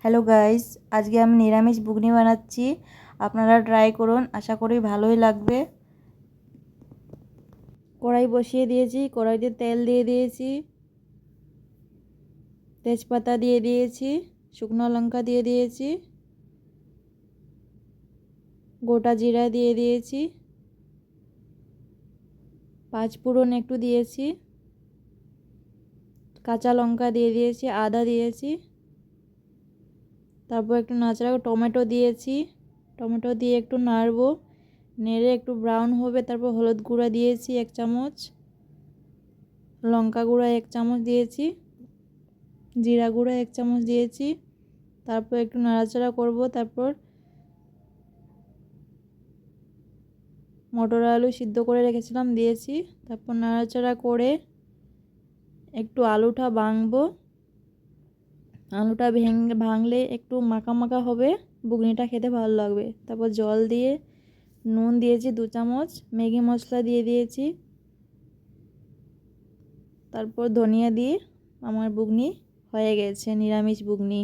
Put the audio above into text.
Hello guys, আজকে আমি নিরামিষ ঘুগনি বানাচ্ছি। আপনারা ট্রাই করুন, আশা করি ভালোই লাগবে। কড়াই বসিয়ে দিয়েছি, কড়াইতে তেল দিয়ে দিয়েছি, তেজপাতা দিয়ে দিয়েছি, শুকনো লঙ্কা দিয়ে দিয়েছি, গোটা জিরা দিয়ে দিয়েছি, পাঁচফোড়ন একটু দিয়েছি, কাঁচা লঙ্কা দিয়ে দিয়েছি, আদা দিয়েছি, তারপর একটু নাড়াচাড়া টমেটো দিয়েছি। টমেটো দিয়ে একটু নাড়বো, নেড়ে একটু ব্রাউন হবে। তারপর হলুদ গুঁড়া দিয়েছি 1 চামচ, লঙ্কা গুঁড়া 1 চামচ দিয়েছি, জিরা গুঁড়া 1 চামচ দিয়েছি। তারপর একটু নাড়াচাড়া করব। তারপর মটর আলু সিদ্ধ করে রেখেছিলাম দিয়েছি। তারপর নাড়াচাড়া করে একটু আলুটা ভাঙবো। আলুটা ভাঙলে একটু মাখা মাখা হবে, ঘুগনিটা খেতে ভালো লাগবে। তারপর জল দিয়ে নুন দিয়েছি 2 চামচ, ম্যাগি মশলা দিয়ে দিয়েছি। তারপর ধনিয়া দিয়ে আমার ঘুগনি হয়ে গেছে, নিরামিষ ঘুগনি।